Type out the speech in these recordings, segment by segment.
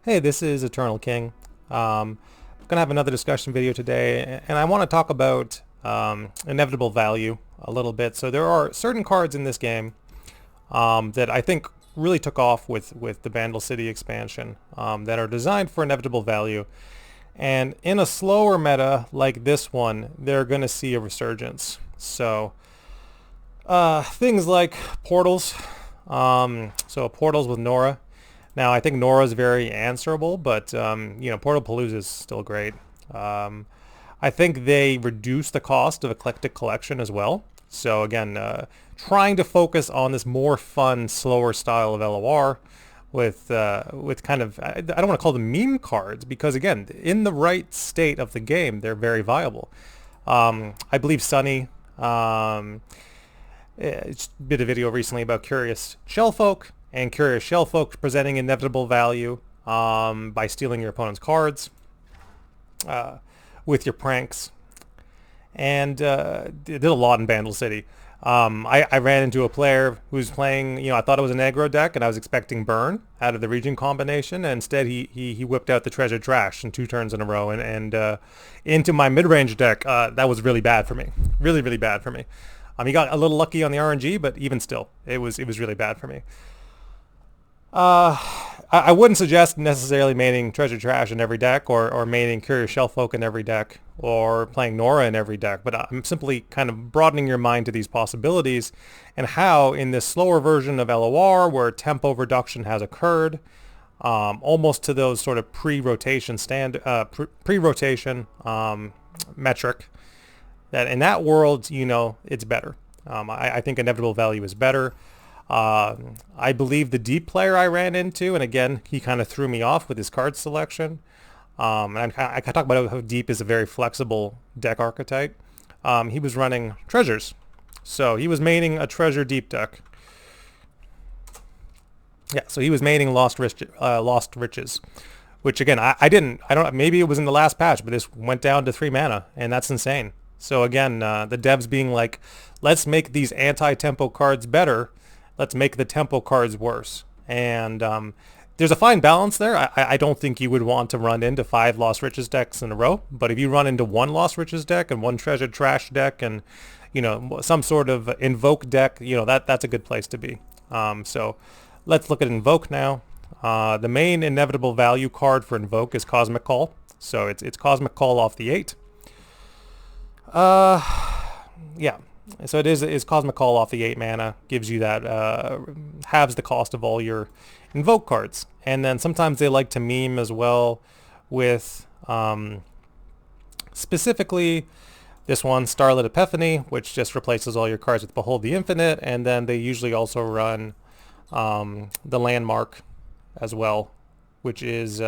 Hey, this is Eternal King. I'm gonna have another discussion video today, and I want to talk about inevitable value a little bit. So there are certain cards in this game that I think really took off with the Bandle City expansion that are designed for inevitable value. And in a slower meta like this one, they're gonna see a resurgence. So things like portals. So portals with Nora. Now, I think Nora's very answerable, but, Portal Palooza is still great. I think they reduce the cost of Eclectic Collection as well. So, again, trying to focus on this more fun, slower style of LOR with kind of, I don't want to call them meme cards, because, again, in the right state of the game, they're very viable. I believe Sunny did a video recently about Curious Shellfolk, and Curious Shellfolk presenting inevitable value by stealing your opponent's cards with your pranks, and did a lot in Bandle City. I ran into a player who was playing, I thought it was an aggro deck, and I was expecting burn out of the region combination, and instead he whipped out the treasure trash in 2 turns in a row, and into my mid-range deck. That was really bad for me. Really, really bad for me. He got a little lucky on the RNG, but even still, it was really bad for me. I wouldn't suggest necessarily maining Treasure Trash in every deck, or maining Curious Shellfolk in every deck, or playing Nora in every deck, but I'm simply kind of broadening your mind to these possibilities and how in this slower version of LOR where tempo reduction has occurred, almost to those sort of pre-rotation metric, that in that world, it's better. I think inevitable value is better. I believe the deep player I ran into, and again, he kind of threw me off with his card selection. And I talk about how deep is a very flexible deck archetype. He was running treasures. So he was maining a treasure deep deck. Yeah, so he was maining Lost Riches, which again, I don't, maybe it was in the last patch, but this went down to 3 mana, and that's insane. So again, the devs being like, let's make these anti-tempo cards better. Let's make the tempo cards worse. And there's a fine balance there. I don't think you would want to run into 5 Lost Riches decks in a row. But if you run into 1 Lost Riches deck and 1 Treasure Trash deck and, some sort of invoke deck, that's a good place to be. So let's look at invoke now. The main inevitable value card for invoke is Cosmic Call. So it's Cosmic Call off the 8. Yeah. So it is Cosmic Call off the 8 mana, gives you that, halves the cost of all your invoke cards. And then sometimes they like to meme as well with, specifically this one, Starlit Epiphany, which just replaces all your cards with Behold the Infinite, and then they usually also run the Landmark as well, which is...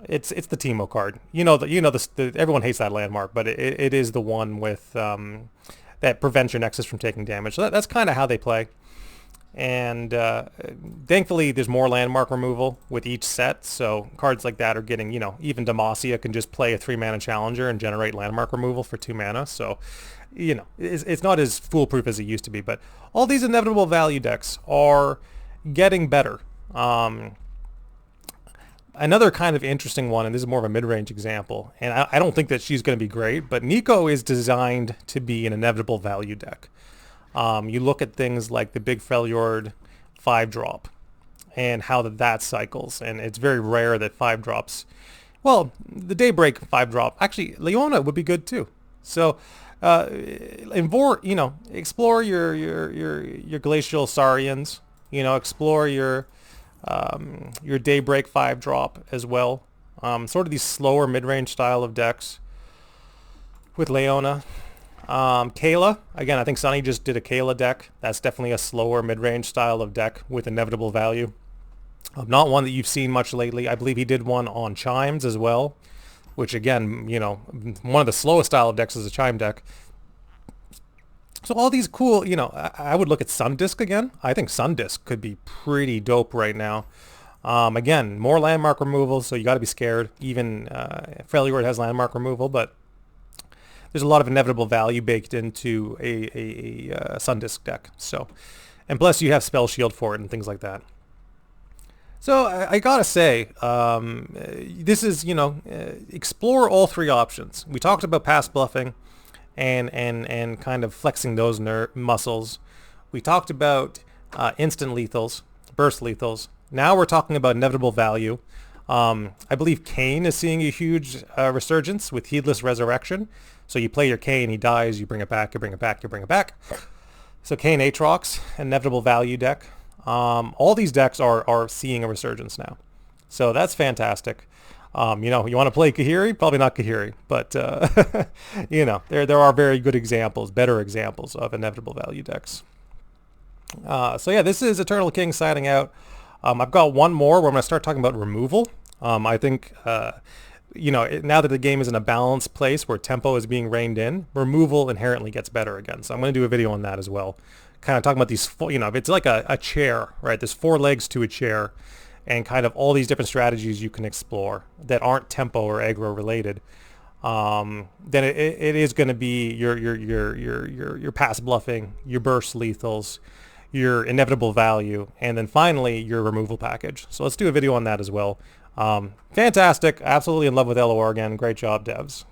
It's the Teemo card. Everyone hates that Landmark, but it is the one with that prevents your Nexus from taking damage. So that's kind of how they play. And thankfully, there's more Landmark removal with each set. So cards like that are getting, even Demacia can just play a 3-mana Challenger and generate Landmark removal for 2 mana. So, it's not as foolproof as it used to be. But all these inevitable value decks are getting better. Another kind of interesting one, and this is more of a mid-range example, and I don't think that she's going to be great, but Nico is designed to be an inevitable value deck. You look at things like the Big Freljord 5-drop and how that cycles, and it's very rare that 5-drops... Well, the Daybreak 5-drop, actually, Leona would be good too. So, explore your Glacial Saurians, explore your Daybreak 5-drop as well. Sort of these slower mid-range style of decks with Leona. Kayla, again, I think Sunny just did a Kayla deck. That's definitely a slower mid-range style of deck with inevitable value. Not one that you've seen much lately. I believe he did one on Chimes as well, which again, one of the slowest style of decks is a Chime deck. So all these cool, I would look at Sundisk again. I think Sundisk could be pretty dope right now. Again, more landmark removal, so you got to be scared. Even Freljord has landmark removal, but there's a lot of inevitable value baked into a Sundisk deck. So, and plus you have Spell Shield for it and things like that. So I gotta say, this is, explore all three options. We talked about pass bluffing and kind of flexing those muscles. We talked about instant lethals, burst lethals. Now we're talking about inevitable value. I believe Kane is seeing a huge resurgence with heedless resurrection. So you play your Kane, he dies, you bring it back, you bring it back, you bring it back. So Kane Aatrox, inevitable value deck. All these decks are seeing a resurgence now. So that's fantastic. You want to play Kahiri? Probably not Kahiri, but there are very good examples, better examples of inevitable value decks. So yeah, this is Eternal King signing out. I've got one more where I'm going to start talking about removal. I think, now that the game is in a balanced place where tempo is being reined in, removal inherently gets better again. So I'm going to do a video on that as well. Kind of talking about these, it's like a chair, right? There's 4 legs to a chair and kind of all these different strategies you can explore that aren't tempo or aggro related. Then it is going to be your pass bluffing, your burst lethals, your inevitable value, and then finally your removal package. So let's do a video on that as well. Fantastic. Absolutely in love with LOR again. Great job, devs.